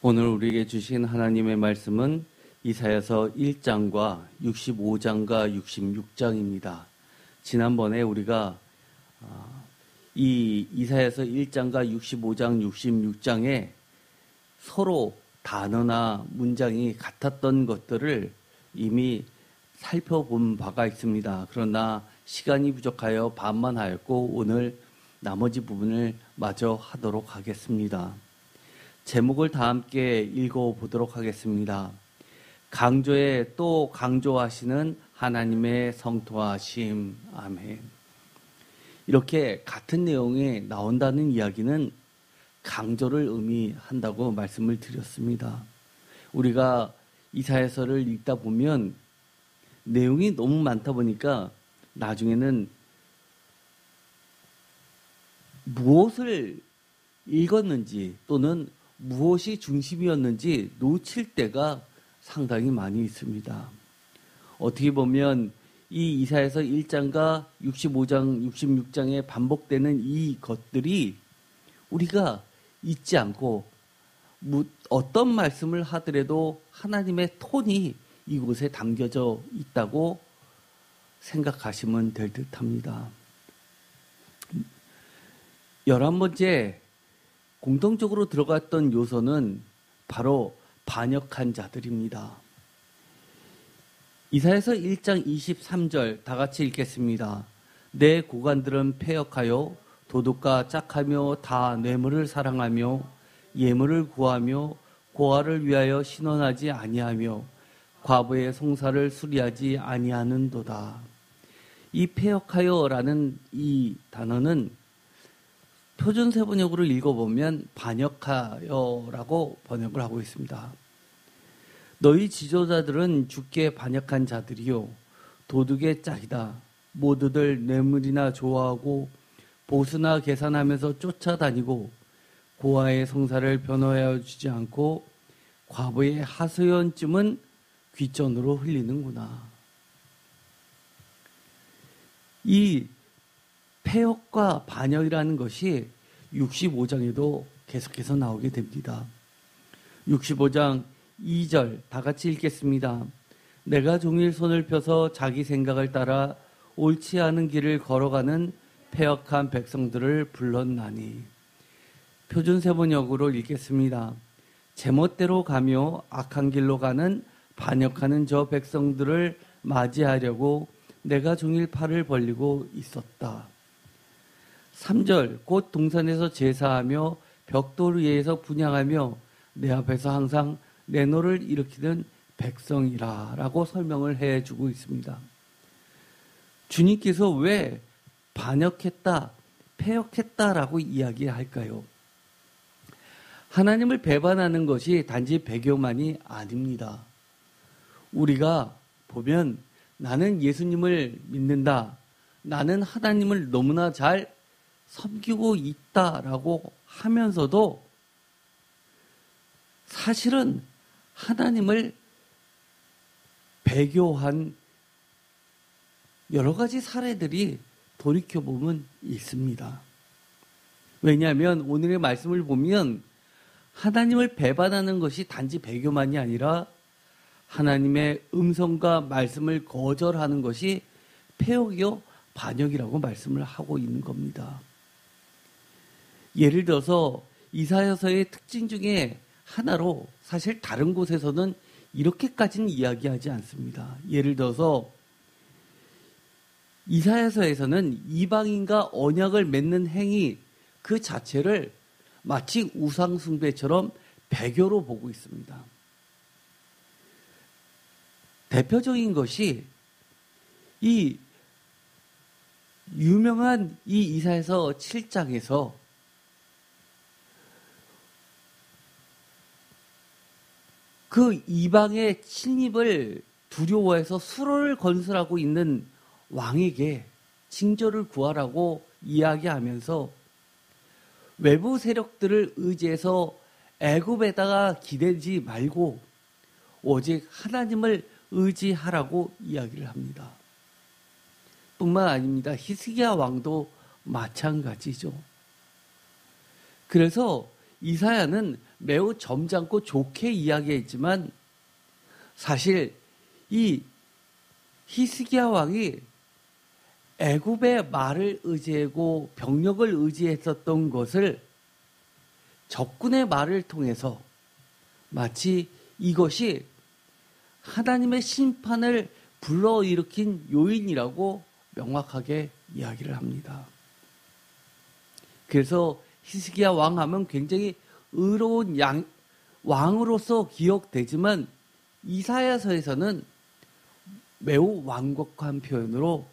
오늘 우리에게 주신 하나님의 말씀은 이사야서 1장과 65장과 66장입니다. 지난번에 우리가 이 이사야서 1장과 65장, 66장에 서로 단어나 문장이 같았던 것들을 이미 살펴본 바가 있습니다. 그러나 시간이 부족하여 반만 하였고 오늘 나머지 부분을 마저 하도록 하겠습니다. 제목을 다 함께 읽어보도록 하겠습니다. 강조에 또 강조하시는 하나님의 성토하심. 아멘. 이렇게 같은 내용이 나온다는 이야기는 강조를 의미한다고 말씀을 드렸습니다. 우리가 이사야서를 읽다 보면 내용이 너무 많다 보니까 나중에는 무엇을 읽었는지 또는 무엇이 중심이었는지 놓칠 때가 상당히 많이 있습니다. 어떻게 보면 이 이사야서 1장과 65장, 66장에 반복되는 이 것들이 우리가 잊지 않고 어떤 말씀을 하더라도 하나님의 톤이 이곳에 담겨져 있다고 생각하시면 될 듯합니다. 11번째 공통적으로 들어갔던 요소는 바로 반역한 자들입니다. 이사야서 1장 23절 다 같이 읽겠습니다. 내 고관들은 패역하여 도둑과 짝하며 다 뇌물을 사랑하며 예물을 구하며 고아를 위하여 신원하지 아니하며 과부의 송사를 수리하지 아니하는도다. 이 패역하여라는 이 단어는 표준세번역으로 읽어보면 반역하여라고 번역을 하고 있습니다. 너희 지도자들은 주께 반역한 자들이요 도둑의 짝이다. 모두들 뇌물이나 좋아하고 보수나 계산하면서 쫓아다니고 고아의 성사를 변호하여 주지 않고 과부의 하소연쯤은 귓전으로 흘리는구나. 이 패역과 반역이라는 것이 65장에도 계속해서 나오게 됩니다. 65장 2절 다 같이 읽겠습니다. 내가 종일 손을 펴서 자기 생각을 따라 옳지 않은 길을 걸어가는 패역한 백성들을 불렀나니. 표준세번역으로 읽겠습니다. 제멋대로 가며 악한 길로 가는 반역하는 저 백성들을 맞이하려고 내가 종일 팔을 벌리고 있었다. 3절 곧 동산에서 제사하며 벽돌 위에서 분향하며 내 앞에서 항상 내노를 일으키는 백성이라 라고 설명을 해주고 있습니다. 주님께서 왜 반역했다, 패역했다라고 이야기할까요? 하나님을 배반하는 것이 단지 배교만이 아닙니다. 우리가 보면 나는 예수님을 믿는다, 나는 하나님을 너무나 잘 섬기고 있다라고 하면서도 사실은 하나님을 배교한 여러 가지 사례들이 돌이켜보면 있습니다. 왜냐하면 오늘의 말씀을 보면 하나님을 배반하는 것이 단지 배교만이 아니라 하나님의 음성과 말씀을 거절하는 것이 패역이요 반역이라고 말씀을 하고 있는 겁니다. 예를 들어서 이사야서의 특징 중에 하나로 사실 다른 곳에서는 이렇게까지는 이야기하지 않습니다. 예를 들어서 이사야서에서는 이방인과 언약을 맺는 행위 그 자체를 마치 우상숭배처럼 배교로 보고 있습니다. 대표적인 것이 이 유명한 이 이사야서 7장에서 그 이방의 침입을 두려워해서 수로를 건설하고 있는 왕에게 징조를 구하라고 이야기하면서 외부 세력들을 의지해서 애굽에다가 기대지 말고 오직 하나님을 의지하라고 이야기를 합니다. 뿐만 아닙니다. 히스기야 왕도 마찬가지죠. 그래서 이사야는 매우 점잖고 좋게 이야기했지만 사실 이 히스기야 왕이 애굽의 말을 의지하고 병력을 의지했었던 것을 적군의 말을 통해서 마치 이것이 하나님의 심판을 불러일으킨 요인이라고 명확하게 이야기를 합니다. 그래서 히스기야 왕하면 굉장히 의로운 왕으로서 기억되지만 이사야서에서는 매우 완곡한 표현으로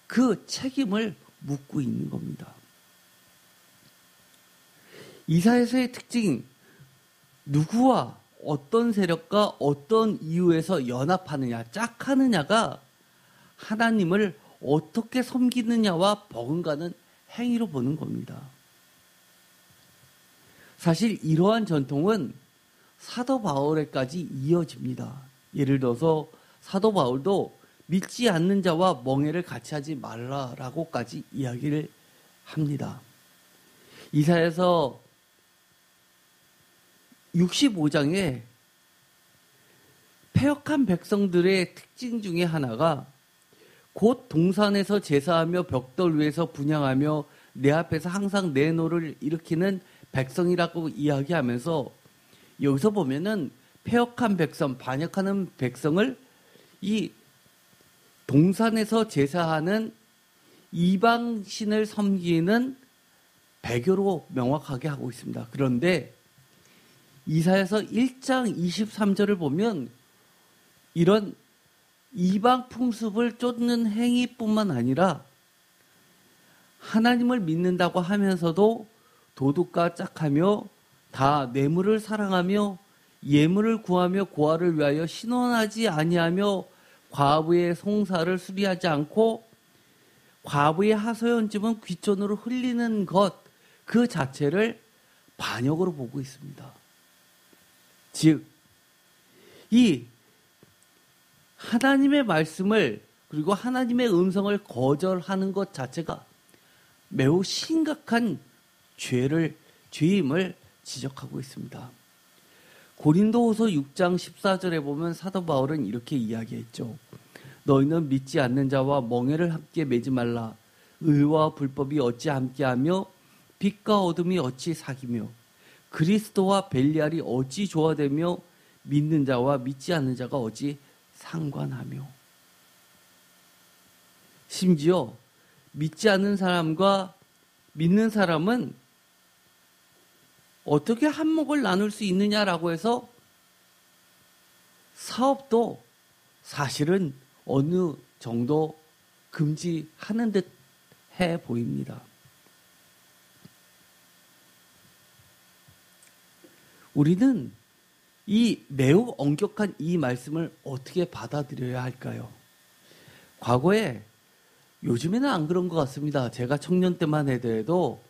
그 책임을 묻고 있는 겁니다. 이사야서의 특징, 누구와 어떤 세력과 어떤 이유에서 연합하느냐, 짝하느냐가 하나님을 어떻게 섬기느냐와 버금가는 행위로 보는 겁니다. 사실 이러한 전통은 사도 바울에까지 이어집니다. 예를 들어서 사도 바울도 믿지 않는 자와 멍해를 같이 하지 말라라고까지 이야기를 합니다. 이사야서 65장에 패역한 백성들의 특징 중에 하나가 곧 동산에서 제사하며 벽돌 위에서 분향하며 내 앞에서 항상 내 노를 일으키는 백성이라고 이야기하면서 여기서 보면은 패역한 백성, 반역하는 백성을 이 동산에서 제사하는 이방신을 섬기는 배교로 명확하게 하고 있습니다. 그런데 이사야서 1장 23절을 보면 이런 이방 풍습을 쫓는 행위뿐만 아니라 하나님을 믿는다고 하면서도 도둑과 짝하며 다 뇌물을 사랑하며 예물을 구하며 고아를 위하여 신원하지 아니하며 과부의 송사를 수리하지 않고 과부의 하소연집은 귀촌으로 흘리는 것 그 자체를 반역으로 보고 있습니다. 즉, 이 하나님의 말씀을 그리고 하나님의 음성을 거절하는 것 자체가 매우 심각한 죄임을 지적하고 있습니다. 고린도후서 6장 14절에 보면 사도 바울은 이렇게 이야기했죠. 너희는 믿지 않는 자와 멍에를 함께 매지 말라. 의와 불법이 어찌 함께하며 빛과 어둠이 어찌 사귀며 그리스도와 벨리알이 어찌 조화되며 믿는 자와 믿지 않는 자가 어찌 상관하며. 심지어 믿지 않는 사람과 믿는 사람은 어떻게 한몫을 나눌 수 있느냐라고 해서 사업도 사실은 어느 정도 금지하는 듯 해 보입니다. 우리는 이 매우 엄격한 이 말씀을 어떻게 받아들여야 할까요? 과거에, 요즘에는 안 그런 것 같습니다. 제가 청년 때만 해도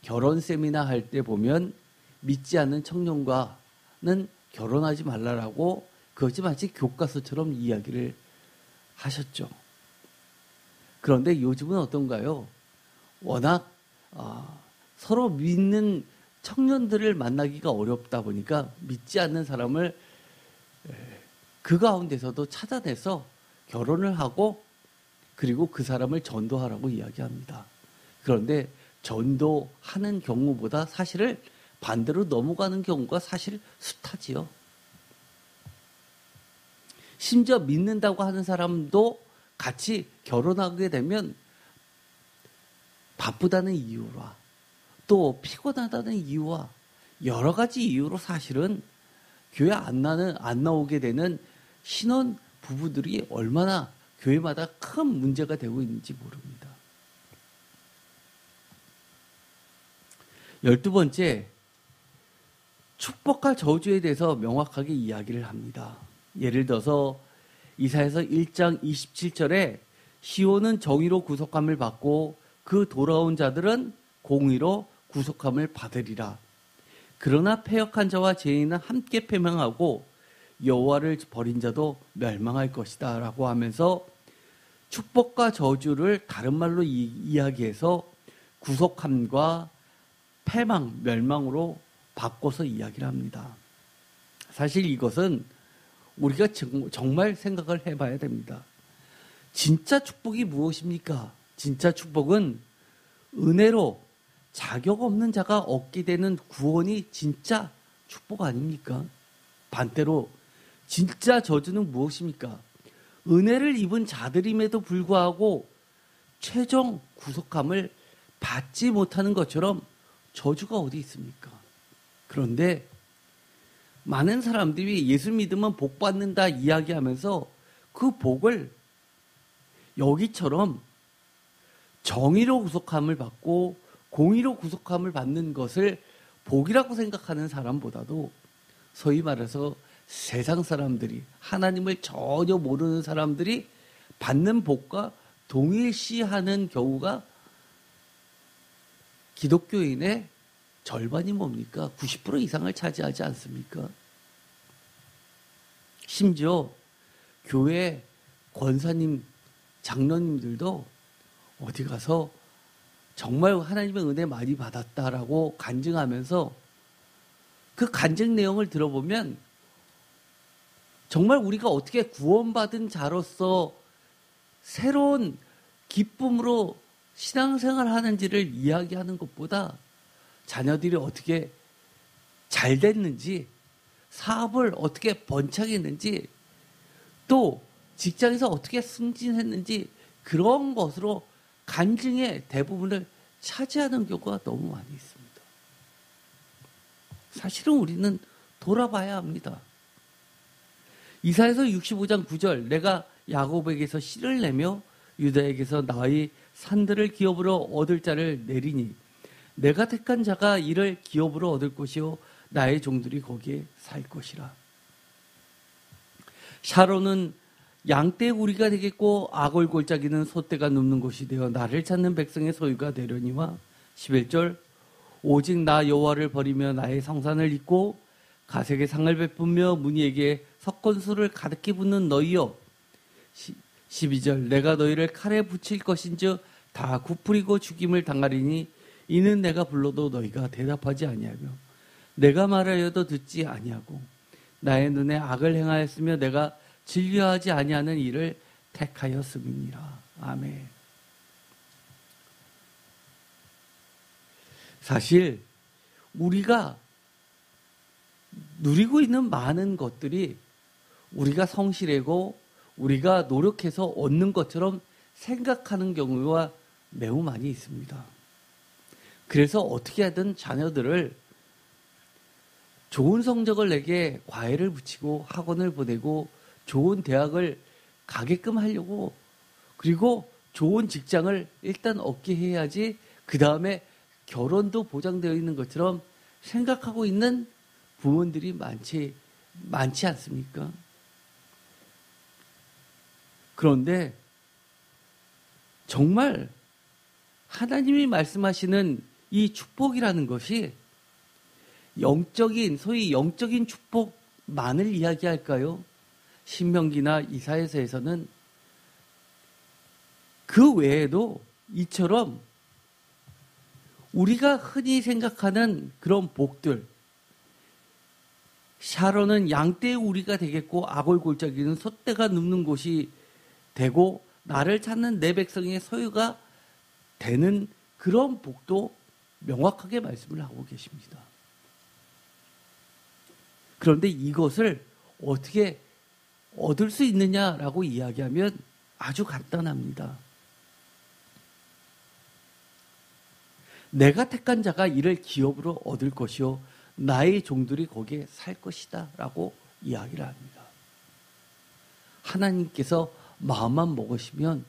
결혼 세미나 할 때 보면 믿지 않는 청년과는 결혼하지 말라라고 그것이 마치 교과서처럼 이야기를 하셨죠. 그런데 요즘은 어떤가요? 워낙 서로 믿는 청년들을 만나기가 어렵다 보니까 믿지 않는 사람을 그 가운데서도 찾아내서 결혼을 하고 그리고 그 사람을 전도하라고 이야기합니다. 그런데 전도하는 경우보다 사실을 반대로 넘어가는 경우가 사실 숱하지요. 심지어 믿는다고 하는 사람도 같이 결혼하게 되면 바쁘다는 이유와 또 피곤하다는 이유와 여러 가지 이유로 사실은 교회 안 나오게 되는 신혼 부부들이 얼마나 교회마다 큰 문제가 되고 있는지 모릅니다. 12번째, 축복과 저주에 대해서 명확하게 이야기를 합니다. 예를 들어서 이사야서 1장 27절에 시온은 정의로 구속함을 받고 그 돌아온 자들은 공의로 구속함을 받으리라. 그러나 패역한 자와 죄인은 함께 패망하고 여호와를 버린 자도 멸망할 것이다 라고 하면서 축복과 저주를 다른 말로 이야기해서 구속함과 패망, 멸망으로 바꿔서 이야기를 합니다. 사실 이것은 우리가 정말 생각을 해봐야 됩니다. 진짜 축복이 무엇입니까? 진짜 축복은 은혜로 자격 없는 자가 얻게 되는 구원이 진짜 축복 아닙니까? 반대로 진짜 저주는 무엇입니까? 은혜를 입은 자들임에도 불구하고 최종 구속함을 받지 못하는 것처럼 저주가 어디 있습니까? 그런데 많은 사람들이 예수 믿으면 복 받는다 이야기하면서 그 복을 여기처럼 정의로 구속함을 받고 공의로 구속함을 받는 것을 복이라고 생각하는 사람보다도 소위 말해서 세상 사람들이, 하나님을 전혀 모르는 사람들이 받는 복과 동일시하는 경우가 기독교인의 절반이 뭡니까? 90% 이상을 차지하지 않습니까? 심지어 교회 권사님, 장로님들도 어디 가서 정말 하나님의 은혜 많이 받았다라고 간증하면서 그 간증 내용을 들어보면 정말 우리가 어떻게 구원받은 자로서 새로운 기쁨으로 신앙생활 하는지를 이야기하는 것보다 자녀들이 어떻게 잘 됐는지, 사업을 어떻게 번창했는지, 또 직장에서 어떻게 승진했는지 그런 것으로 간증의 대부분을 차지하는 경우가 너무 많이 있습니다. 사실은 우리는 돌아봐야 합니다. 이사야서 65장 9절 내가 야곱에게서 씨를 내며 유다에게서 나의 산들을 기업으로 얻을 자를 내리니 내가 택한 자가 이를 기업으로 얻을 것이요 나의 종들이 거기에 살 것이라. 샤론은 양떼 우리가 되겠고 아골골짜기는 소떼가 눕는 곳이 되어 나를 찾는 백성의 소유가 되려니와 11절 오직 나 여호와를 버리며 나의 성산을 잊고 가색의 상을 베풀며 무니에게 석권수를 가득히 붓는 너희여 12절 내가 너희를 칼에 붙일 것인즉 다 굽부리고 죽임을 당하리니 이는 내가 불러도 너희가 대답하지 아니하며 내가 말하여도 듣지 아니하고 나의 눈에 악을 행하였으며 내가 진료하지 아니하는 일을 택하였음이니라. 아멘. 사실 우리가 누리고 있는 많은 것들이 우리가 성실하고 우리가 노력해서 얻는 것처럼 생각하는 경우가 매우 많이 있습니다. 그래서 어떻게 하든 자녀들을 좋은 성적을 내게 과외를 붙이고 학원을 보내고 좋은 대학을 가게끔 하려고, 그리고 좋은 직장을 일단 얻게 해야지 그 다음에 결혼도 보장되어 있는 것처럼 생각하고 있는 부모들이 많지 않습니까? 그런데 정말 하나님이 말씀하시는 이 축복이라는 것이 영적인, 소위 영적인 축복만을 이야기할까요? 신명기나 이사야서에서는 그 외에도 이처럼 우리가 흔히 생각하는 그런 복들, 샤론은 양떼의 우리가 되겠고 아골골짜기는 소떼가 눕는 곳이 되고 나를 찾는 내 백성의 소유가 되는 그런 복도 명확하게 말씀을 하고 계십니다. 그런데 이것을 어떻게 얻을 수 있느냐라고 이야기하면 아주 간단합니다. 내가 택한 자가 이를 기업으로 얻을 것이요 나의 종들이 거기에 살 것이다 라고 이야기를 합니다. 하나님께서 마음만 먹으시면,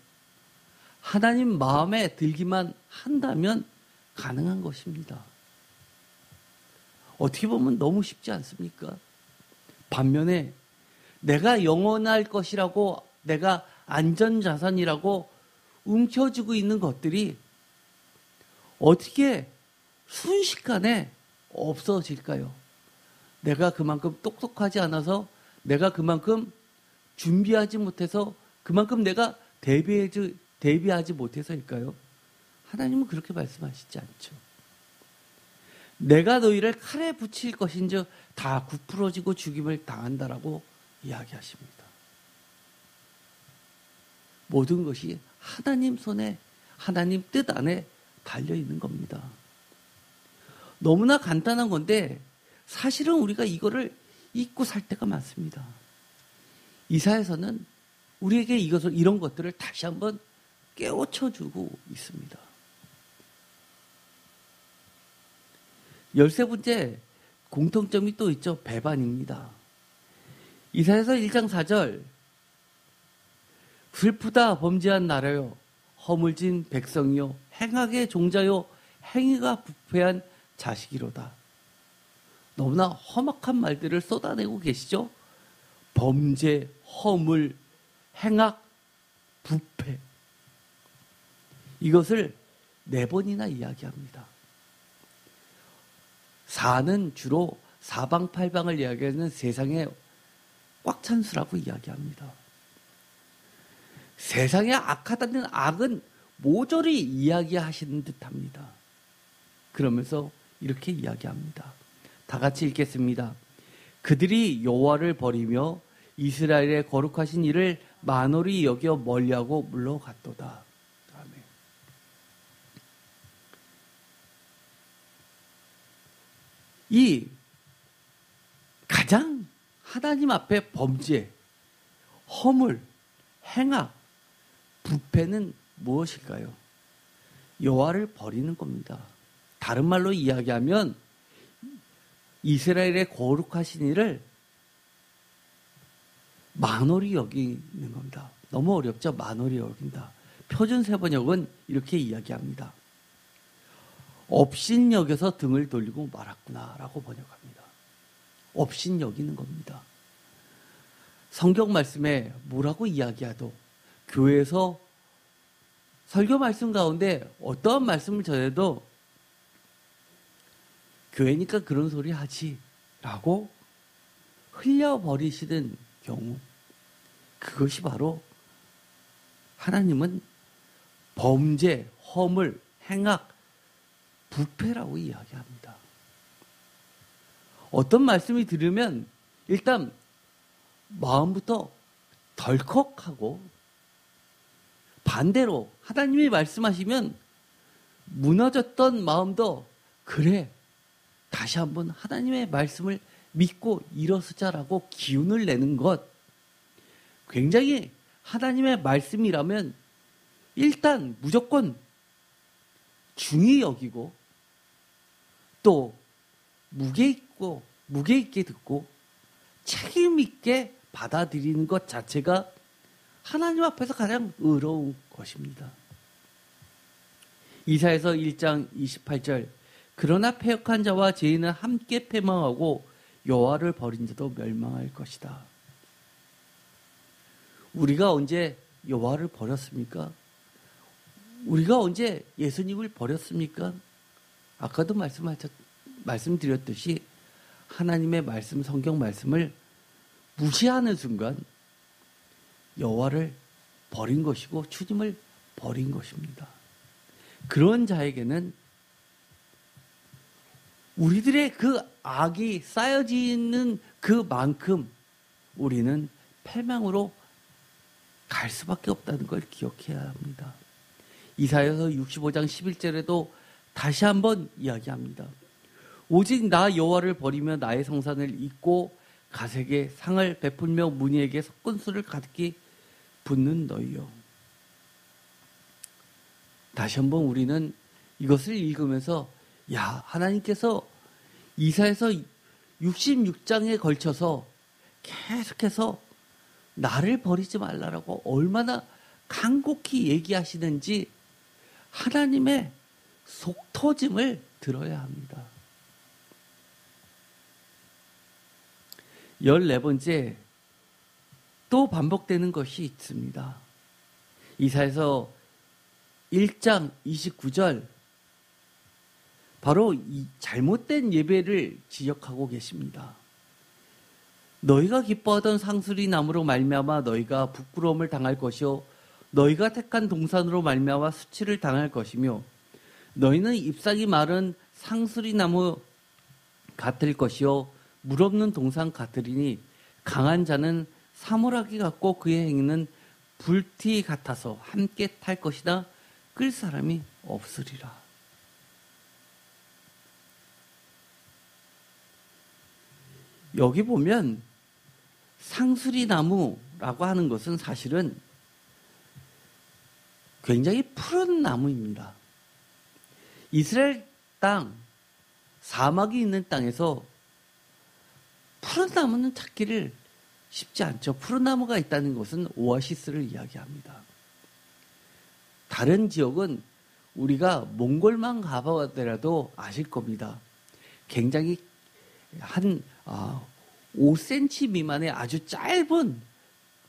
하나님 마음에 들기만 한다면 가능한 것입니다. 어떻게 보면 너무 쉽지 않습니까? 반면에 내가 영원할 것이라고, 내가 안전자산이라고 움켜쥐고 있는 것들이 어떻게 순식간에 없어질까요? 내가 그만큼 똑똑하지 않아서, 내가 그만큼 준비하지 못해서, 그만큼 내가 대비하지 못해서일까요? 하나님은 그렇게 말씀하시지 않죠. 내가 너희를 칼에 붙일 것인즉 다 굽부러지고 죽임을 당한다라고 이야기하십니다. 모든 것이 하나님 손에, 하나님 뜻 안에 달려있는 겁니다. 너무나 간단한 건데 사실은 우리가 이거를 잊고 살 때가 많습니다. 이사야서는 우리에게 이런 것들을 다시 한번 깨우쳐주고 있습니다. 13번째 공통점이 또 있죠. 배반입니다. 이사야서 1장 4절 슬프다 범죄한 나라요 허물진 백성이요 행악의 종자요 행위가 부패한 자식이로다. 너무나 험악한 말들을 쏟아내고 계시죠. 범죄, 허물, 행악, 부패. 이것을 4번이나 이야기합니다. 4는 주로 사방팔방을 이야기하는 세상에 꽉 찬 수라고 이야기합니다. 세상에 악하다는 악은 모조리 이야기하시는 듯합니다. 그러면서 이렇게 이야기합니다. 다 같이 읽겠습니다. 그들이 여호와를 버리며 이스라엘의 거룩하신 이를 만홀히 여겨 멀리하고 물러갔도다. 아멘. 이 가장 하나님 앞에 범죄, 허물, 행악, 부패는 무엇일까요? 여호와를 버리는 겁니다. 다른 말로 이야기하면 이스라엘의 거룩하신 이를 만홀히 여기는 겁니다. 너무 어렵죠? 만홀히 여긴다. 표준 세번역은 이렇게 이야기합니다. 업신여겨서 등을 돌리고 말았구나 라고 번역합니다. 업신여기는 겁니다. 성경 말씀에 뭐라고 이야기해도 교회에서 설교 말씀 가운데 어떠한 말씀을 전해도 교회니까 그런 소리 하지 라고 흘려버리시는 경우, 그것이 바로 하나님은 범죄, 허물, 행악, 부패라고 이야기합니다. 어떤 말씀이 들으면 일단 마음부터 덜컥하고, 반대로 하나님이 말씀하시면 무너졌던 마음도 그래, 다시 한번 하나님의 말씀을 믿고 일어서자라고 기운을 내는 것, 굉장히 하나님의 말씀이라면 일단 무조건 중히 여기고 또 무게 있게 듣고 책임 있게 받아들이는 것 자체가 하나님 앞에서 가장 의로운 것입니다. 이사야서 1장 28절 그러나 패역한 자와 죄인은 함께 패망하고 여호와를 버린 자도 멸망할 것이다. 우리가 언제 여호와를 버렸습니까? 우리가 언제 예수님을 버렸습니까? 아까도 말씀드렸듯이 하나님의 말씀, 성경 말씀을 무시하는 순간 여호와를 버린 것이고 주님을 버린 것입니다. 그런 자에게는 우리들의 그 악이 쌓여지는 그만큼 우리는 패망으로 갈 수밖에 없다는 걸 기억해야 합니다. 이사야서 65장 11절에도 다시 한번 이야기합니다. 오직 나 여호와를 버리며 나의 성산을 잊고 가색에 상을 베풀며 무니에게 석군수를 가득히 붓는 너희요. 다시 한번 우리는 이것을 읽으면서 야, 하나님께서 이사야서 66장에 걸쳐서 계속해서 나를 버리지 말라라고 얼마나 간곡히 얘기하시는지 하나님의 속터짐을 들어야 합니다. 14번째, 또 반복되는 것이 있습니다. 이사야서 1장 29절, 바로 이 잘못된 예배를 지적하고 계십니다. 너희가 기뻐하던 상수리 나무로 말미암아 너희가 부끄러움을 당할 것이요 너희가 택한 동산으로 말미암아 수치를 당할 것이며 너희는 잎사귀 마른 상수리 나무 같을 것이요 물 없는 동산 같으리니 강한 자는 사물하기 같고 그의 행위는 불티 같아서 함께 탈 것이다. 끌 사람이 없으리라. 여기 보면 상수리 나무라고 하는 것은 사실은 굉장히 푸른 나무입니다. 이스라엘 땅, 사막이 있는 땅에서 푸른 나무는 찾기를 쉽지 않죠. 푸른 나무가 있다는 것은 오아시스를 이야기합니다. 다른 지역은 우리가 몽골만 가보더라도 아실 겁니다. 굉장히 한 5cm 미만의 아주 짧은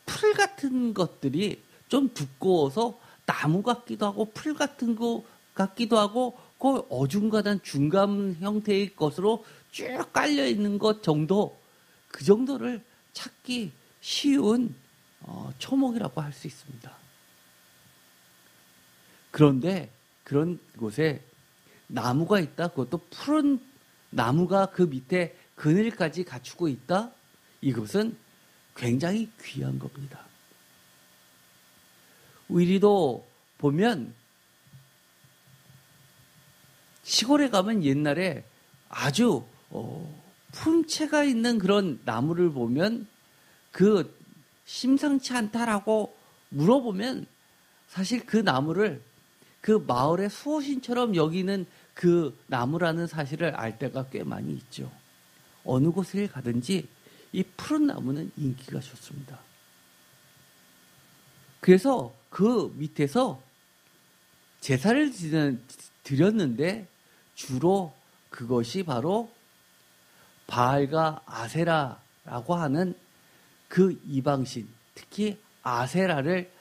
풀 같은 것들이 좀 두꺼워서 나무 같기도 하고 풀 같은 거 같기도 하고 그 어중간한 중간 형태의 것으로 쭉 깔려 있는 것 정도, 그 정도를 찾기 쉬운 초목이라고 할 수 있습니다. 그런데 그런 곳에 나무가 있다. 그것도 푸른 나무가 그 밑에 그늘까지 갖추고 있다. 이것은 굉장히 귀한 겁니다. 우리도 보면 시골에 가면 옛날에 아주 품체가 있는 그런 나무를 보면 그 심상치 않다라고 물어보면 사실 그 나무를 그 마을의 수호신처럼 여기는 그 나무라는 사실을 알 때가 꽤 많이 있죠. 어느 곳에 가든지 이 푸른 나무는 인기가 좋습니다. 그래서 그 밑에서 제사를 드렸는데 주로 그것이 바로 바알과 아세라라고 하는 그 이방신, 특히 아세라를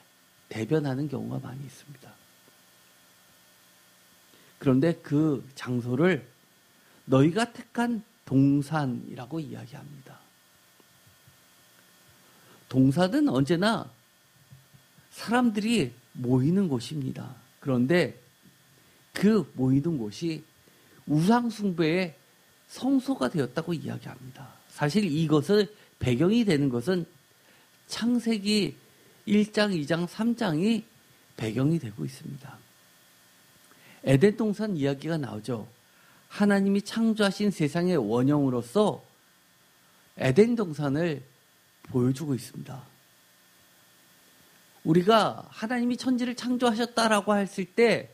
대변하는 경우가 많이 있습니다. 그런데 그 장소를 너희가 택한 동산이라고 이야기합니다. 동산은 언제나 사람들이 모이는 곳입니다. 그런데 그 모이는 곳이 우상숭배의 성소가 되었다고 이야기합니다. 사실 이것을 배경이 되는 것은 창세기 1장, 2장, 3장이 배경이 되고 있습니다. 에덴 동산 이야기가 나오죠. 하나님이 창조하신 세상의 원형으로서 에덴 동산을 보여주고 있습니다. 우리가 하나님이 천지를 창조하셨다라고 했을 때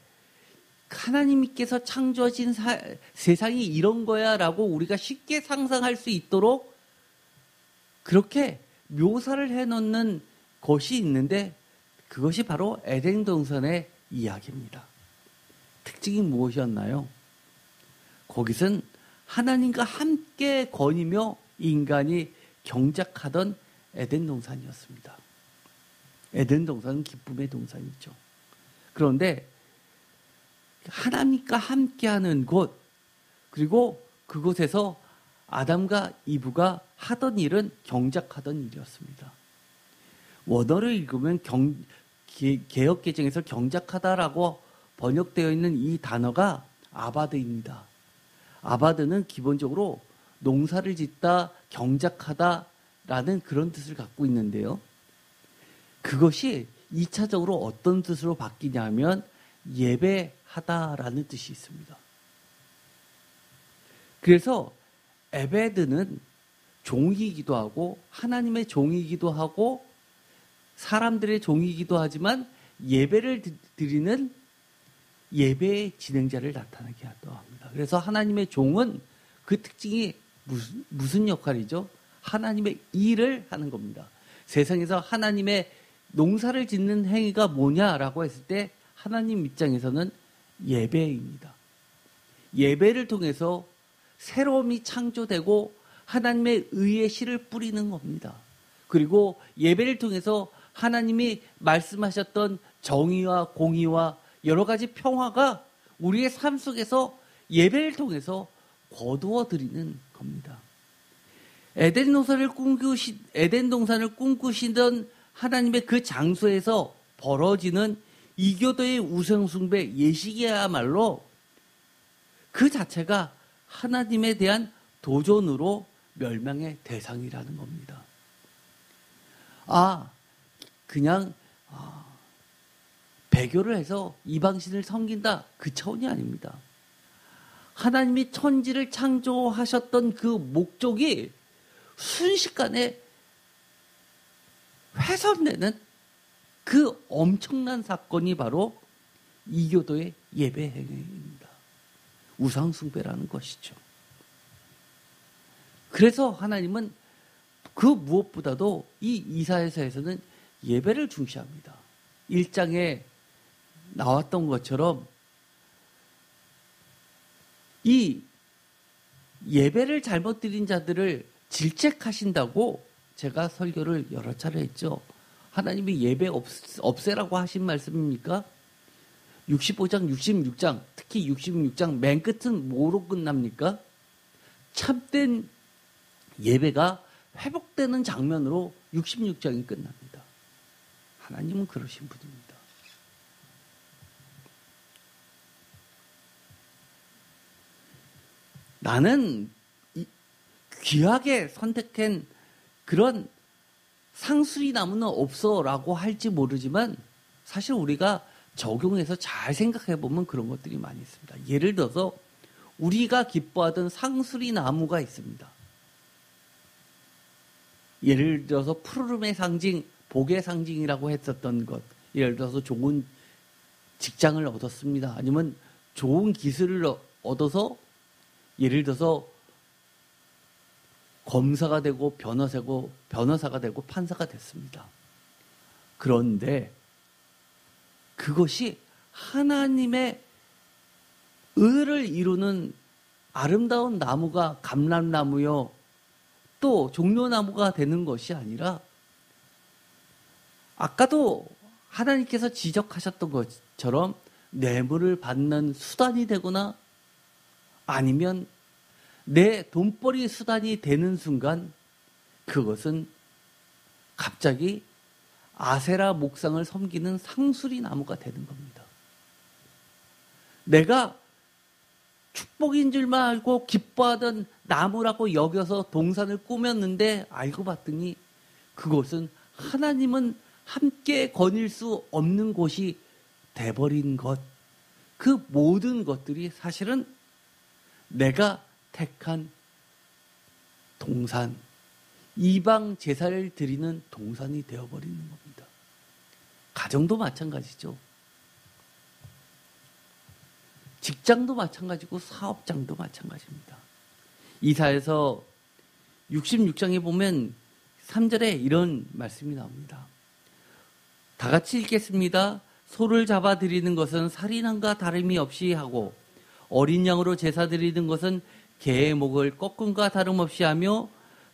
하나님께서 창조하신 세상이 이런 거야 라고 우리가 쉽게 상상할 수 있도록 그렇게 묘사를 해놓는 것이 있는데 그것이 바로 에덴 동산의 이야기입니다. 특징이 무엇이었나요? 거기선 하나님과 함께 거니며 인간이 경작하던 에덴 동산이었습니다. 에덴 동산은 기쁨의 동산이죠. 그런데 하나님과 함께하는 곳, 그리고 그곳에서 아담과 이브가 하던 일은 경작하던 일이었습니다. 원어를 읽으면 개역개정에서 경작하다라고 번역되어 있는 이 단어가 아바드입니다. 아바드는 기본적으로 농사를 짓다, 경작하다라는 그런 뜻을 갖고 있는데요. 그것이 2차적으로 어떤 뜻으로 바뀌냐면 예배하다라는 뜻이 있습니다. 그래서 에베드는 종이기도 하고 하나님의 종이기도 하고 사람들의 종이기도 하지만 예배를 드리는 예배의 진행자를 나타나게 합니다. 그래서 하나님의 종은 그 특징이 무슨 역할이죠? 하나님의 일을 하는 겁니다. 세상에서 하나님의 농사를 짓는 행위가 뭐냐라고 했을 때 하나님 입장에서는 예배입니다. 예배를 통해서 새로움이 창조되고 하나님의 의의 씨를 뿌리는 겁니다. 그리고 예배를 통해서 하나님이 말씀하셨던 정의와 공의와 여러 가지 평화가 우리의 삶 속에서 예배를 통해서 거두어 드리는 겁니다. 에덴 동산을 꿈꾸시던 하나님의 그 장소에서 벌어지는 이교도의 우상숭배 예식이야말로 그 자체가 하나님에 대한 도전으로 멸망의 대상이라는 겁니다. 그냥 배교를 해서 이방신을 섬긴다, 그 차원이 아닙니다. 하나님이 천지를 창조하셨던 그 목적이 순식간에 훼손되는 그 엄청난 사건이 바로 이교도의 예배 행위입니다. 우상 숭배라는 것이죠. 그래서 하나님은 그 무엇보다도 이 이사야서에서는 예배를 중시합니다. 1장에 나왔던 것처럼 이 예배를 잘못 드린 자들을 질책하신다고 제가 설교를 여러 차례 했죠. 하나님이 예배 없애라고 하신 말씀입니까? 65장, 66장, 특히 66장 맨 끝은 뭐로 끝납니까? 참된 예배가 회복되는 장면으로 66장이 끝납니다. 하나님은 그러신 분입니다. 나는 귀하게 선택한 그런 상수리 나무는 없어라고 할지 모르지만 사실 우리가 적용해서 잘 생각해 보면 그런 것들이 많이 있습니다. 예를 들어서 우리가 기뻐하던 상수리 나무가 있습니다. 예를 들어서 푸르름의 상징, 복의 상징이라고 했었던 것. 예를 들어서 좋은 직장을 얻었습니다. 아니면 좋은 기술을 얻어서 예를 들어서 검사가 되고 변호사가 되고 판사가 됐습니다. 그런데 그것이 하나님의 의를 이루는 아름다운 나무가 감람나무요 또 종려나무가 되는 것이 아니라 아까도 하나님께서 지적하셨던 것처럼 뇌물을 받는 수단이 되거나 아니면 내 돈벌이 수단이 되는 순간 그것은 갑자기 아세라 목상을 섬기는 상수리 나무가 되는 겁니다. 내가 축복인 줄만 알고 기뻐하던 나무라고 여겨서 동산을 꾸몄는데 알고 봤더니 그것은 하나님은 함께 거닐 수 없는 곳이 돼버린 것. 그 모든 것들이 사실은 내가 택한 동산, 이방 제사를 드리는 동산이 되어버리는 겁니다. 가정도 마찬가지죠. 직장도 마찬가지고 사업장도 마찬가지입니다. 이사야서 66장에 보면 3절에 이런 말씀이 나옵니다. 다 같이 읽겠습니다. 소를 잡아 드리는 것은 살인함과 다름이 없이 하고 어린 양으로 제사 드리는 것은 개의 목을 꺾음과 다름없이 하며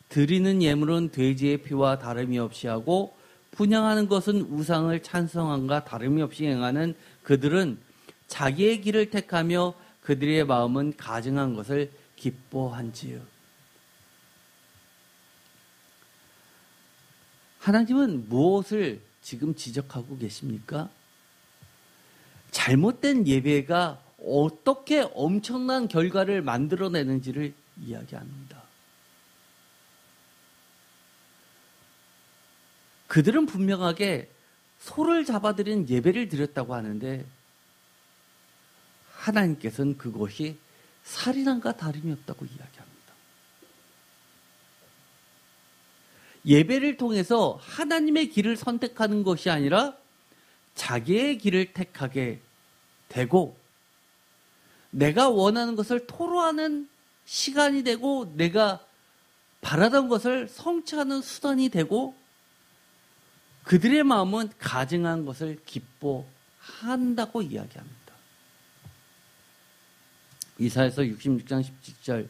드리는 예물은 돼지의 피와 다름이 없이 하고 분향하는 것은 우상을 찬송함과 다름이 없이 행하는 그들은 자기의 길을 택하며 그들의 마음은 가증한 것을 기뻐한지요. 하나님은 무엇을 지금 지적하고 계십니까? 잘못된 예배가 어떻게 엄청난 결과를 만들어내는지를 이야기합니다. 그들은 분명하게 소를 잡아들인 예배를 드렸다고 하는데 하나님께서는 그것이 살인함과 다름이 없다고 이야기합니다. 예배를 통해서 하나님의 길을 선택하는 것이 아니라 자기의 길을 택하게 되고 내가 원하는 것을 토로하는 시간이 되고 내가 바라던 것을 성취하는 수단이 되고 그들의 마음은 가증한 것을 기뻐한다고 이야기합니다. 이사야서 66장 17절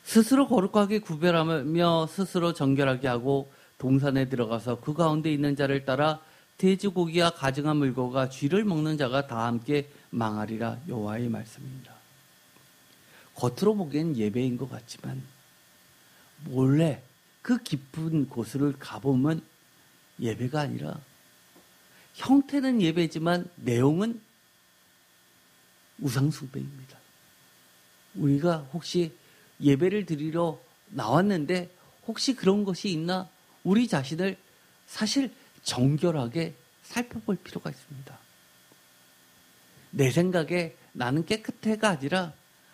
스스로 거룩하게 구별하며 스스로 정결하게 하고 동산에 들어가서 그 가운데 있는 자를 따라 돼지고기와 가증한 물고기가 쥐를 먹는 자가 다 함께 망하리라. 여호와의 말씀입니다. 겉으로 보기엔 예배인 것 같지만 몰래 그 깊은 곳을 가보면 예배가 아니라 형태는 예배지만 내용은 우상숭배입니다. 우리가 혹시 예배를 드리러 나왔는데 혹시 그런 것이 있나? 우리 자신을 사실 정결하게 살펴볼 필요가 있습니다. 내 생각에 나는 깨끗해가 아니라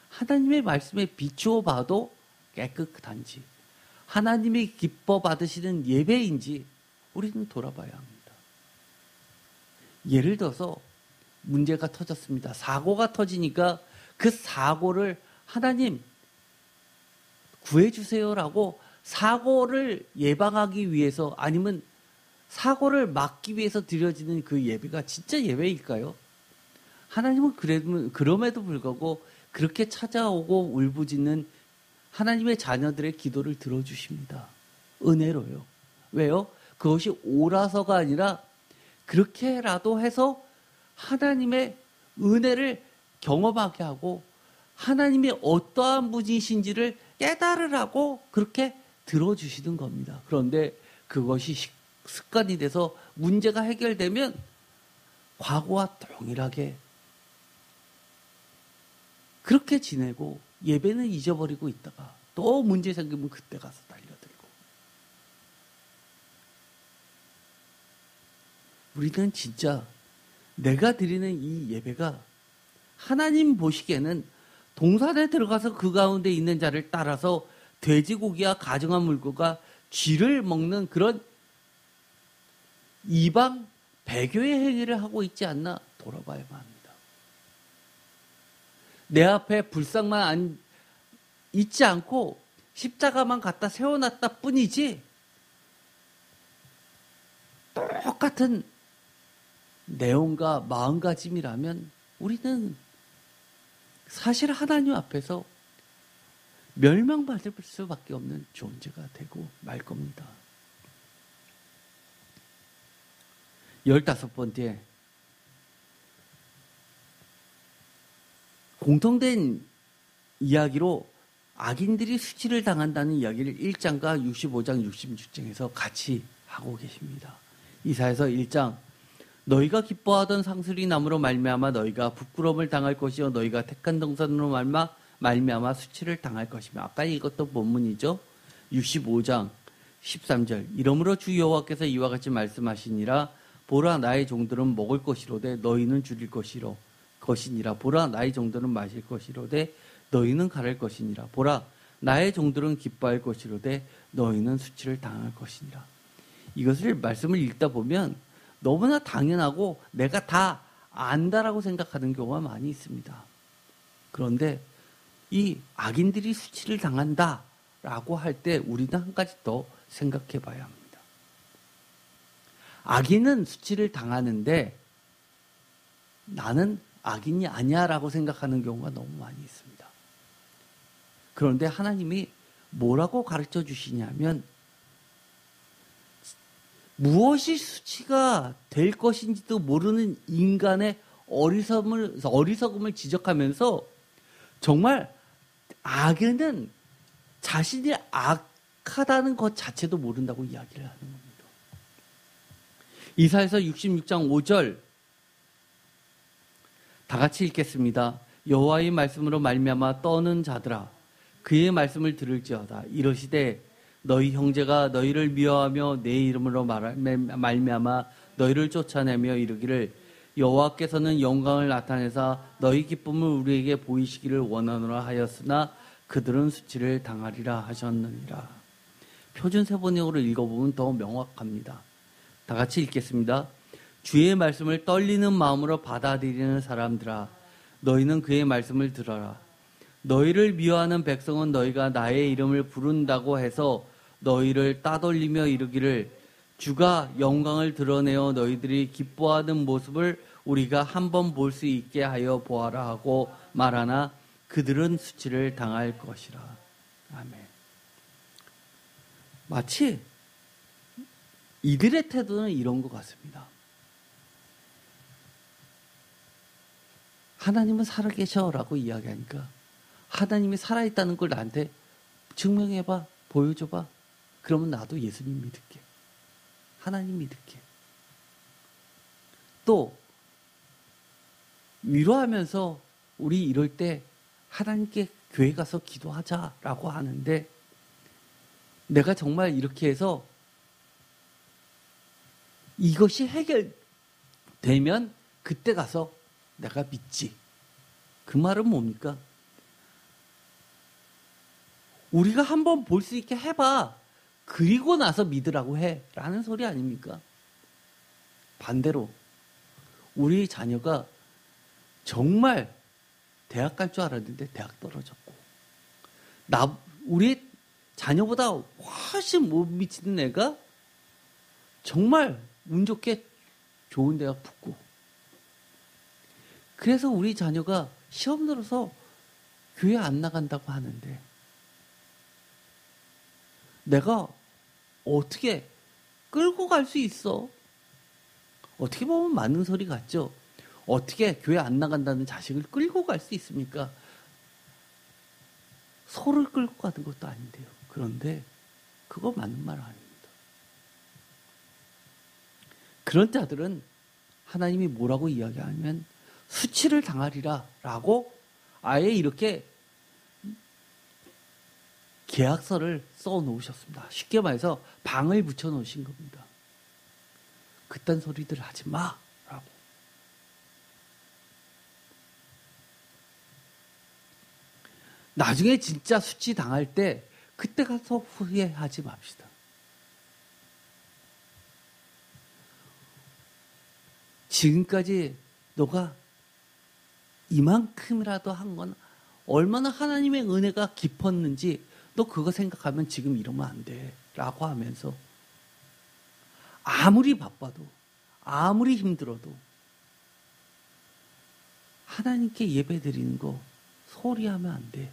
하나님의 말씀에 비추어 봐도 깨끗한지, 하나님이 기뻐 받으시는 예배인지 우리는 돌아봐야 합니다. 예를 들어서 문제가 터졌습니다. 사고가 터지니까 그 사고를 하나님 구해주세요라고 사고를 예방하기 위해서 아니면 사고를 막기 위해서 드려지는 그 예배가 진짜 예배일까요? 하나님은 그럼에도 불구하고 그렇게 찾아오고 울부짖는 하나님의 자녀들의 기도를 들어주십니다. 은혜로요. 왜요? 그것이 옳아서가 아니라 그렇게라도 해서 하나님의 은혜를 경험하게 하고 하나님이 어떠한 분이신지를 깨달으라고 그렇게 들어주시는 겁니다. 그런데 그것이 습관이 돼서 문제가 해결되면 과거와 동일하게 그렇게 지내고 예배는 잊어버리고 있다가 또 문제 생기면 그때 가서 달려들고. 우리는 진짜 내가 드리는 이 예배가 하나님 보시기에는 동산에 들어가서 그 가운데 있는 자를 따라서 돼지고기와 가증한 물고가 쥐를 먹는 그런 이방 배교의 행위를 하고 있지 않나 돌아봐야만 합니다. 내 앞에 불상만 있지 않고 십자가만 갖다 세워놨다 뿐이지 똑같은 내용과 마음가짐이라면 우리는 사실 하나님 앞에서 멸망받을 수밖에 없는 존재가 되고 말 겁니다. 15번째, 공통된 이야기로 악인들이 수치를 당한다는 이야기를 1장과 65장, 66장에서 같이 하고 계십니다. 이사야서 1장, 너희가 기뻐하던 상수리 나무로 말미암아 너희가 부끄러움을 당할 것이요 너희가 택한 동산으로 말미암아 수치를 당할 것이며, 아까 이것도 본문이죠. 65장 13절, 이러므로 주 여호와께서 이와 같이 말씀하시니라. 보라, 나의 종들은 먹을 것이로되 너희는 줄일 것이니라. 보라, 나의 종들은 마실 것이로되 너희는 가랄 것이니라. 보라, 나의 종들은 기뻐할 것이로되 너희는 수치를 당할 것이니라. 이것을 말씀을 읽다 보면 너무나 당연하고 내가 다 안다라고 생각하는 경우가 많이 있습니다. 그런데 이 악인들이 수치를 당한다라고 할 때 우리는 한 가지 더 생각해 봐야 합니다. 악인은 수치를 당하는데 나는 악인이 아니야라고 생각하는 경우가 너무 많이 있습니다. 그런데 하나님이 뭐라고 가르쳐 주시냐면 무엇이 수치가 될 것인지도 모르는 인간의 어리석음을 지적하면서 정말 악인은 자신이 악하다는 것 자체도 모른다고 이야기를 하는 겁니다. 이사야서 66장 5절 다 같이 읽겠습니다. 여호와의 말씀으로 말미암아 떠는 자들아, 그의 말씀을 들을지어다. 이러시되 너희 형제가 너희를 미워하며 내 이름으로 말미암아 너희를 쫓아내며 이르기를 여호와께서는 영광을 나타내사 너희 기쁨을 우리에게 보이시기를 원하노라 하였으나 그들은 수치를 당하리라 하셨느니라. 표준 세번역으로 읽어보면 더 명확합니다. 다 같이 읽겠습니다. 주의 말씀을 떨리는 마음으로 받아들이는 사람들아, 너희는 그의 말씀을 들어라. 너희를 미워하는 백성은 너희가 나의 이름을 부른다고 해서 너희를 따돌리며 이르기를 주가 영광을 드러내어 너희들이 기뻐하는 모습을 우리가 한번 볼 수 있게 하여 보아라 하고 말하나 그들은 수치를 당할 것이라. 아멘. 마치 이들의 태도는 이런 것 같습니다. 하나님은 살아계셔라고 이야기하니까 하나님이 살아있다는 걸 나한테 증명해봐, 보여줘봐. 그러면 나도 예수님 믿을게. 하나님 믿을게. 또 위로하면서 우리 이럴 때 하나님께 교회 가서 기도하자라고 하는데 내가 정말 이렇게 해서 이것이 해결되면 그때 가서 내가 믿지. 그 말은 뭡니까? 우리가 한번 볼 수 있게 해봐. 그리고 나서 믿으라고 해. 라는 소리 아닙니까? 반대로 우리 자녀가 정말 대학 갈 줄 알았는데 대학 떨어졌고 우리 자녀보다 훨씬 못 미치는 애가 정말 운 좋게 좋은 대학 붙고 그래서 우리 자녀가 시험 들어서 교회 안 나간다고 하는데 내가 어떻게 끌고 갈 수 있어? 어떻게 보면 맞는 소리 같죠? 어떻게 교회 안 나간다는 자식을 끌고 갈 수 있습니까? 소를 끌고 가는 것도 아닌데요. 그런데 그거 맞는 말 아닙니다. 그런 자들은 하나님이 뭐라고 이야기하면 수치를 당하리라 라고 아예 이렇게 계약서를 써 놓으셨습니다. 쉽게 말해서 방을 붙여 놓으신 겁니다. 그딴 소리들 하지 마 라고. 나중에 진짜 수치 당할 때 그때 가서 후회하지 맙시다. 지금까지 너가 이만큼이라도 한 건 얼마나 하나님의 은혜가 깊었는지 너 그거 생각하면 지금 이러면 안 돼 라고 하면서 아무리 바빠도 아무리 힘들어도 하나님께 예배 드리는 거 소리하면 안 돼.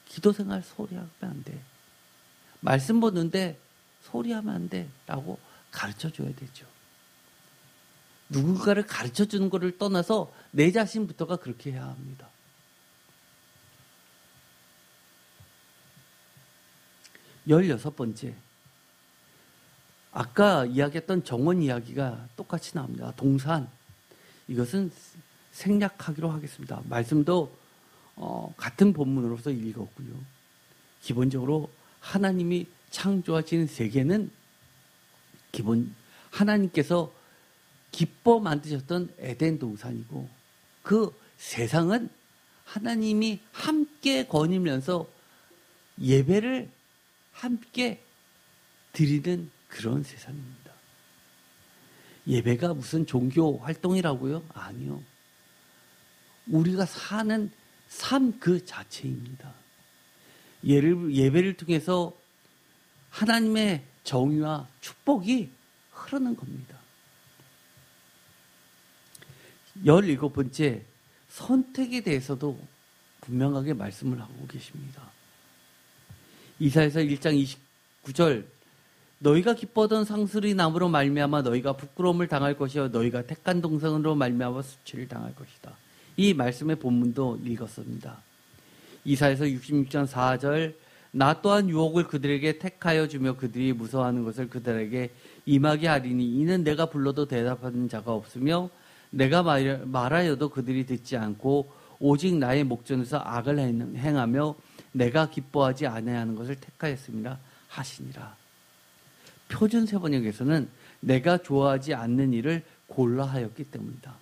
기도생활 소리하면 안 돼. 말씀 보는데 소리하면 안 돼 라고 가르쳐줘야 되죠. 누군가를 가르쳐주는 것을 떠나서 내 자신부터가 그렇게 해야 합니다. 열여섯 번째, 아까 이야기했던 정원 이야기가 똑같이 나옵니다. 동산, 이것은 생략하기로 하겠습니다. 말씀도 같은 본문으로서 읽었고요. 기본적으로 하나님이 창조하신 세계는 하나님께서 기뻐 만드셨던 에덴 동산이고 그 세상은 하나님이 함께 거니면서 예배를 함께 드리는 그런 세상입니다. 예배가 무슨 종교 활동이라고요? 아니요. 우리가 사는 삶 그 자체입니다. 예배를 통해서 하나님의 정의와 축복이 흐르는 겁니다. 17번째, 선택에 대해서도 분명하게 말씀을 하고 계십니다. 이사야서 1장 29절, 너희가 기뻐하던 상수리 나무로 말미암아 너희가 부끄러움을 당할 것이요 너희가 택한 동산으로 말미암아 수치를 당할 것이다. 이 말씀의 본문도 읽었습니다. 이사야서 66장 4절, 나 또한 유혹을 그들에게 택하여 주며 그들이 무서워하는 것을 그들에게 임하게 하리니 이는 내가 불러도 대답하는 자가 없으며 내가 말하여도 그들이 듣지 않고 오직 나의 목전에서 악을 행하며 내가 기뻐하지 아니하는 것을 택하였습니다 하시니라. 표준 세번역에서는 내가 좋아하지 않는 일을 골라 하였기 때문이다.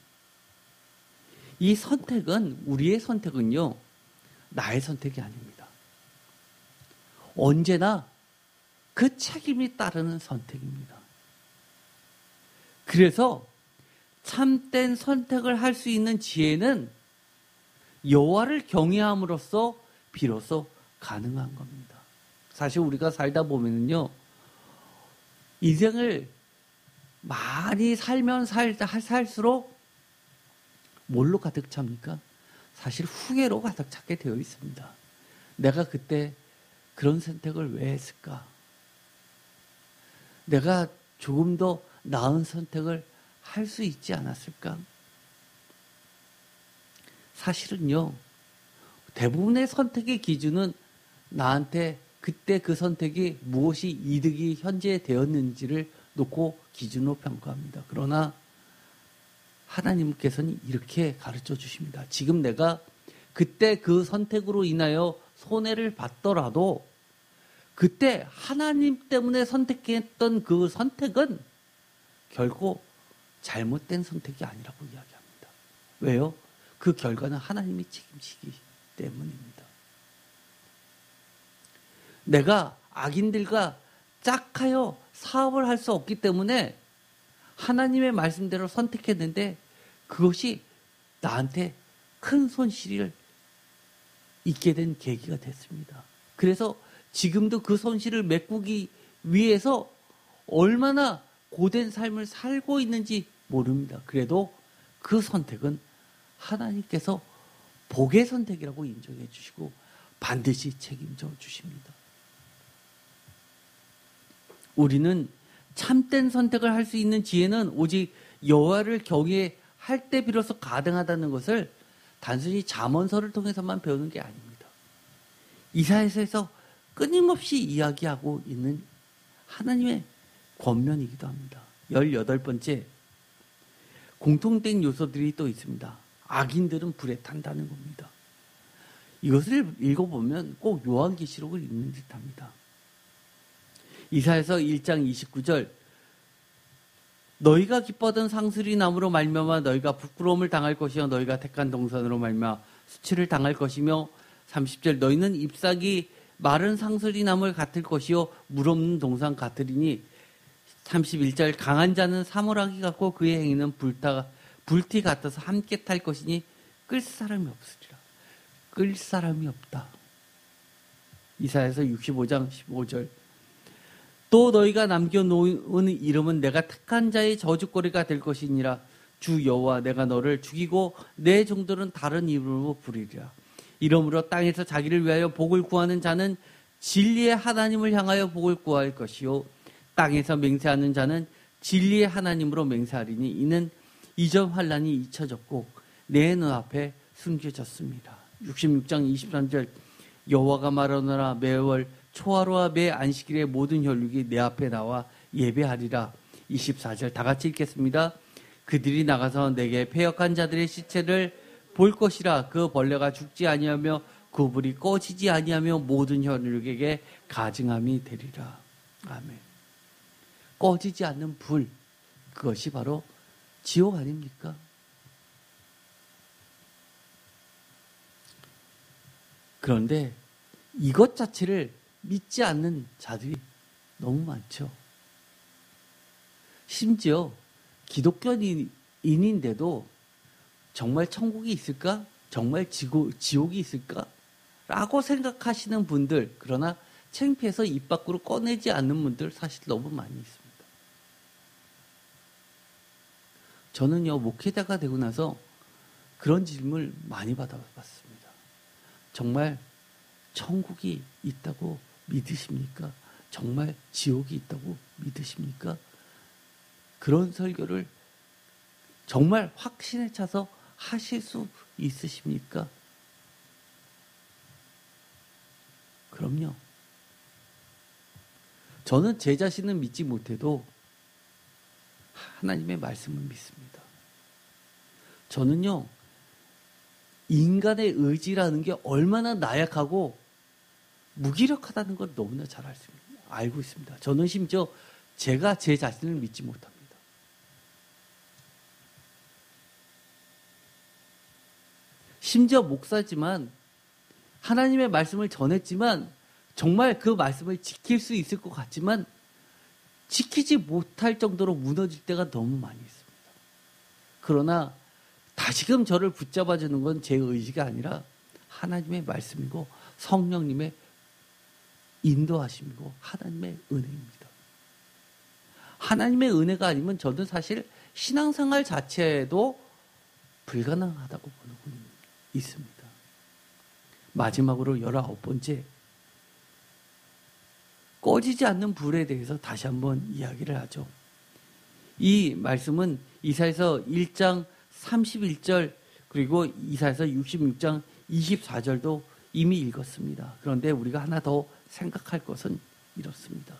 이 선택은, 우리의 선택은요, 나의 선택이 아닙니다. 언제나 그 책임이 따르는 선택입니다. 그래서 참된 선택을 할 수 있는 지혜는 여호와를 경외함으로써 비로소 가능한 겁니다. 사실 우리가 살다 보면요, 인생을 많이 살면 살수록 뭘로 가득 찹니까? 사실 후회로 가득 차게 되어 있습니다. 내가 그때 그런 선택을 왜 했을까? 내가 조금 더 나은 선택을 할 수 있지 않았을까? 사실은요, 대부분의 선택의 기준은 나한테 그때 그 선택이 무엇이 이득이 현재 되었는지를 놓고 기준으로 평가합니다. 그러나 하나님께서는 이렇게 가르쳐 주십니다. 지금 내가 그때 그 선택으로 인하여 손해를 받더라도 그때 하나님 때문에 선택했던 그 선택은 결코 잘못된 선택이 아니라고 이야기합니다. 왜요? 그 결과는 하나님이 책임지기 때문입니다. 내가 악인들과 짝하여 사업을 할 수 없기 때문에 하나님의 말씀대로 선택했는데 그것이 나한테 큰 손실을 입게 된 계기가 됐습니다. 그래서 지금도 그 손실을 메꾸기 위해서 얼마나 고된 삶을 살고 있는지 모릅니다. 그래도 그 선택은 하나님께서 복의 선택이라고 인정해 주시고 반드시 책임져 주십니다. 우리는 참된 선택을 할 수 있는 지혜는 오직 여호와를 경외할 때 비로소 가능하다는 것을 단순히 잠언서를 통해서만 배우는 게 아닙니다. 이사야서에서 끊임없이 이야기하고 있는 하나님의 권면이기도 합니다. 18번째, 공통된 요소들이 또 있습니다. 악인들은 불에 탄다는 겁니다. 이것을 읽어보면 꼭 요한계시록을 읽는 듯합니다. 이사야서 1장 29절, 너희가 기뻐하던 상수리 나무로 말미암아 너희가 부끄러움을 당할 것이요 너희가 택한 동산으로 말미암아 수치를 당할 것이며 30절, 너희는 잎사귀 마른 상수리 나무를 같을 것이요 물 없는 동산 같으리니 31절, 강한 자는 사물하기 같고 그의 행위는 불티 같아서 함께 탈 것이니 끌 사람이 없으리라. 끌 사람이 없다. 이사야서 65장 15절, 또 너희가 남겨놓은 이름은 내가 택한 자의 저주거리가 될 것이니라. 주 여호와 내가 너를 죽이고 내 종들은 다른 이름으로 부르리라. 이러므로 땅에서 자기를 위하여 복을 구하는 자는 진리의 하나님을 향하여 복을 구할 것이요 땅에서 맹세하는 자는 진리의 하나님으로 맹세하리니 이는 이전 환란이 잊혀졌고 내 눈앞에 숨겨졌습니다. 66장 23절, 여호와가 말하노라 매월 초하루와 매 안식일의 모든 혈육이 내 앞에 나와 예배하리라. 24절 다 같이 읽겠습니다. 그들이 나가서 내게 패역한 자들의 시체를 볼 것이라. 그 벌레가 죽지 아니하며 그 불이 꺼지지 아니하며 모든 혈육에게 가증함이 되리라. 아멘. 꺼지지 않는 불, 그것이 바로 지옥 아닙니까? 그런데 이것 자체를 믿지 않는 자들이 너무 많죠. 심지어 기독교인인데도 정말 천국이 있을까? 정말 지옥이 있을까? 라고 생각하시는 분들, 그러나 창피해서 입 밖으로 꺼내지 않는 분들 사실 너무 많이 있습니다. 저는요, 목회자가 되고 나서 그런 질문을 많이 받아봤습니다. 정말 천국이 있다고 믿으십니까? 정말 지옥이 있다고 믿으십니까? 그런 설교를 정말 확신에 차서 하실 수 있으십니까? 그럼요. 저는 제 자신은 믿지 못해도 하나님의 말씀을 믿습니다. 저는요, 인간의 의지라는 게 얼마나 나약하고 무기력하다는 걸 너무나 잘 알고 있습니다. 저는 심지어 제가 제 자신을 믿지 못합니다. 심지어 목사지만 하나님의 말씀을 전했지만 정말 그 말씀을 지킬 수 있을 것 같지만 지키지 못할 정도로 무너질 때가 너무 많이 있습니다. 그러나 다시금 저를 붙잡아주는 건 제 의지가 아니라 하나님의 말씀이고 성령님의 인도하심이고 하나님의 은혜입니다. 하나님의 은혜가 아니면 저는 사실 신앙생활 자체도 불가능하다고 보는 있습니다. 마지막으로 19번째, 꺼지지 않는 불에 대해서 다시 한번 이야기를 하죠. 이 말씀은 이사야서 1장 31절 그리고 이사야서 66장 24절도 이미 읽었습니다. 그런데 우리가 하나 더 생각할 것은 이렇습니다.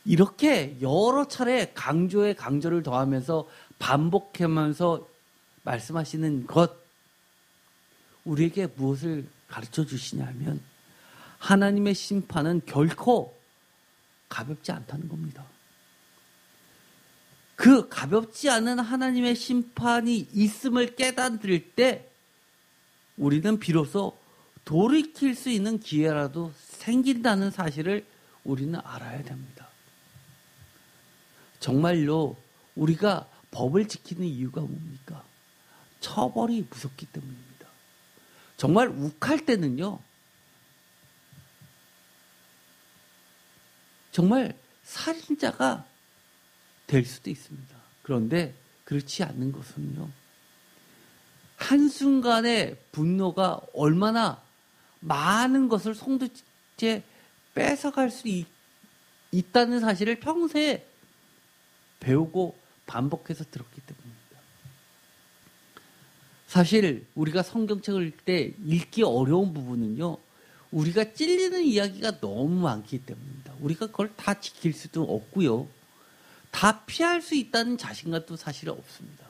이렇게 여러 차례 강조에 강조를 더하면서 반복하면서 말씀하시는 것, 우리에게 무엇을 가르쳐 주시냐면 하나님의 심판은 결코 가볍지 않다는 겁니다. 그 가볍지 않은 하나님의 심판이 있음을 깨닫을 때 우리는 비로소 돌이킬 수 있는 기회라도 생긴다는 사실을 우리는 알아야 됩니다. 정말로 우리가 법을 지키는 이유가 뭡니까? 처벌이 무섭기 때문입니다. 정말 욱할 때는요, 정말 살인자가 될 수도 있습니다. 그런데 그렇지 않는 것은요, 한순간의 분노가 얼마나 많은 것을 송두째 뺏어갈 수 있다는 사실을 평소에 배우고 반복해서 들었기 때문입니다. 사실 우리가 성경책을 읽을 때 읽기 어려운 부분은요, 우리가 찔리는 이야기가 너무 많기 때문입니다. 우리가 그걸 다 지킬 수도 없고요. 다 피할 수 있다는 자신감도 사실은 없습니다.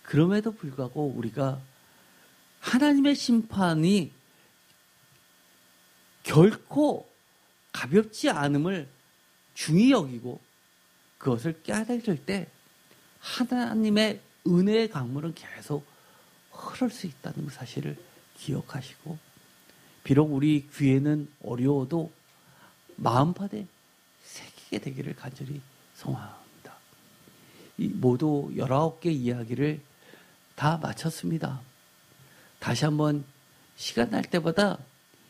그럼에도 불구하고 우리가 하나님의 심판이 결코 가볍지 않음을 중히 여기고 그것을 깨달을 때 하나님의 은혜의 강물은 계속 흐를 수 있다는 사실을 기억하시고, 비록 우리 귀에는 어려워도 마음밭에 새기게 되기를 간절히 소망합니다. 이 모두 19개 이야기를 다 마쳤습니다. 다시 한번 시간 날 때마다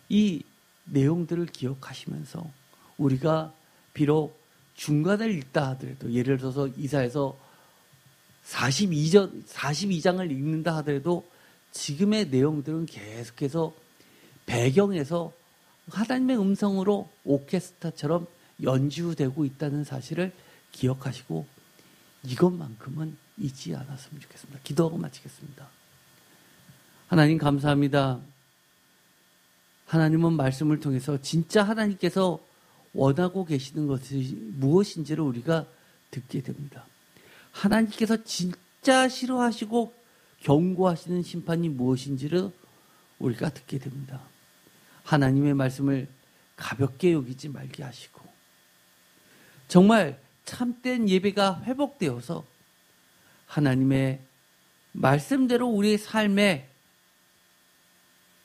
이 내용들을 기억하시면서 우리가 비록 중간을 읽다 하더라도, 예를 들어서 이사야서 42장을 읽는다 하더라도 지금의 내용들은 계속해서 배경에서 하나님의 음성으로 오케스트라처럼 연주되고 있다는 사실을 기억하시고 이것만큼은 잊지 않았으면 좋겠습니다. 기도하고 마치겠습니다. 하나님 감사합니다. 하나님은 말씀을 통해서 진짜 하나님께서 원하고 계시는 것이 무엇인지를 우리가 듣게 됩니다. 하나님께서 진짜 싫어하시고 경고하시는 심판이 무엇인지를 우리가 듣게 됩니다. 하나님의 말씀을 가볍게 여기지 말게 하시고 정말 참된 예배가 회복되어서 하나님의 말씀대로 우리의 삶에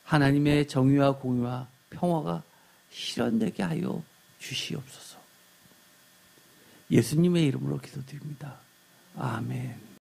하나님의 정의와 공의와 평화가 실현되게 하여 주시옵소서. 예수님의 이름으로 기도드립니다. 아멘.